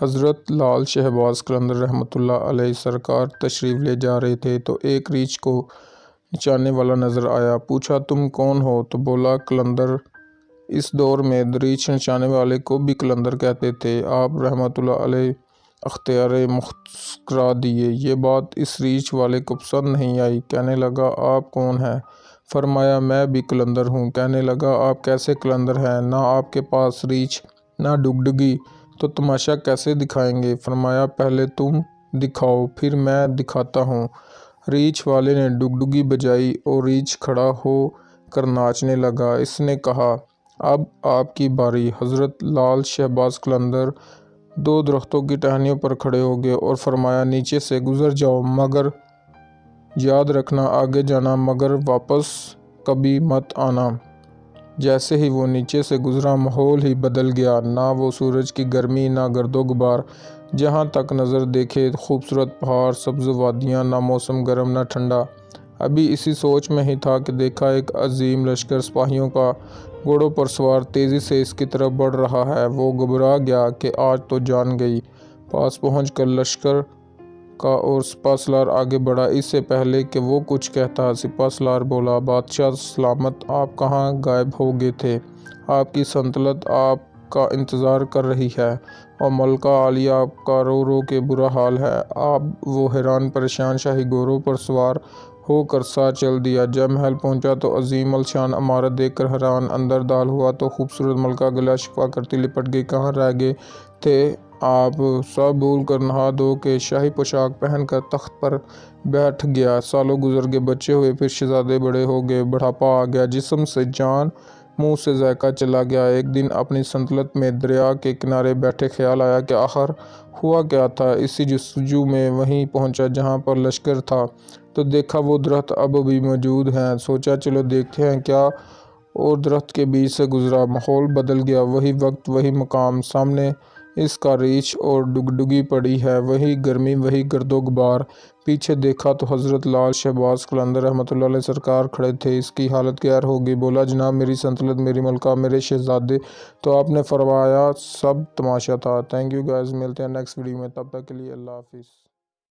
حضرت لال شہباز قلندر رحمۃ اللہ علیہ سرکار تشریف لے جا رہے تھے تو ایک ریچھ کو نچانے والا نظر آیا۔ پوچھا تم کون ہو؟ تو بولا قلندر۔ اس دور میں ریچھ نچانے والے کو بھی قلندر کہتے تھے۔ آپ رحمۃ اللہ علیہ اختیار مختص کرا دیے۔ یہ بات اس ریچھ والے کو پسند نہیں آئی۔ کہنے لگا آپ کون ہیں؟ فرمایا میں بھی قلندر ہوں۔ کہنے لگا آپ کیسے قلندر ہیں؟ نہ آپ کے پاس ریچھ نہ ڈگڈگی، تو تماشا کیسے دکھائیں گے؟ فرمایا پہلے تم دکھاؤ پھر میں دکھاتا ہوں۔ ریچھ والے نے ڈگڈگی بجائی اور ریچھ کھڑا ہو کر ناچنے لگا۔ اس نے کہا اب آپ کی باری۔ حضرت لال شہباز قلندر دو درختوں کی ٹہنیوں پر کھڑے ہو گئے اور فرمایا نیچے سے گزر جاؤ، مگر یاد رکھنا آگے جانا مگر واپس کبھی مت آنا۔ جیسے ہی وہ نیچے سے گزرا ماحول ہی بدل گیا۔ نہ وہ سورج کی گرمی نہ گرد و غبار، جہاں تک نظر دیکھے خوبصورت پہاڑ، سبز وادیاں، نہ موسم گرم نہ ٹھنڈا۔ ابھی اسی سوچ میں ہی تھا کہ دیکھا ایک عظیم لشکر سپاہیوں کا گھوڑوں پر سوار تیزی سے اس کی طرف بڑھ رہا ہے۔ وہ گھبرا گیا کہ آج تو جان گئی۔ پاس پہنچ کر لشکر کا اور سپہ سالار آگے بڑھا۔ اس سے پہلے کہ وہ کچھ کہتا سپہ سالار بولا بادشاہ سلامت، آپ کہاں غائب ہو گئے تھے؟ آپ کی سلطنت آپ کا انتظار کر رہی ہے اور ملکہ عالیہ آپ کا رو رو کے برا حال ہے۔ اب وہ حیران پریشان شاہی گھوڑوں پر سوار ہو کر ساتھ چل دیا۔ جب محل پہنچا تو عظیم الشان عمارت دیکھ کر حیران۔ اندر داخل ہوا تو خوبصورت ملکہ گلہ شفا کرتی لپٹ گئی۔ کہاں رہ گئے تھے آپ؟ سب بھول کر نہا دھو کے شاہی پوشاک پہن کر تخت پر بیٹھ گیا۔ سالوں گزر گئے، بچے ہوئے، پھر شہزادے بڑے ہو گئے، بڑھاپا آ گیا، جسم سے جان، منہ سے ذائقہ چلا گیا۔ ایک دن اپنی سلطنت میں دریا کے کنارے بیٹھے خیال آیا کہ آخر ہوا کیا تھا۔ اسی جستجو میں وہیں پہنچا جہاں پر لشکر تھا تو دیکھا وہ درخت اب بھی موجود ہیں۔ سوچا چلو دیکھتے ہیں کیا، اور درخت کے بیچ سے گزرا۔ ماحول بدل گیا۔ وہی وقت وہی مقام، سامنے اس کا ریچھ اور ڈگڈگی پڑی ہے، وہی گرمی وہی گرد و غبار۔ پیچھے دیکھا تو حضرت لال شہباز قلندر رحمۃ اللہ علیہ سرکار کھڑے تھے۔ اس کی حالت قہر ہو گئی۔ بولا جناب میری سلطنت، میری ملکہ، میرے شہزادے۔ تو آپ نے فرمایا سب تماشا تھا۔ تھینک یو گائز، ملتے ہیں نیکسٹ ویڈیو میں، تب تک کے لیے اللہ حافظ۔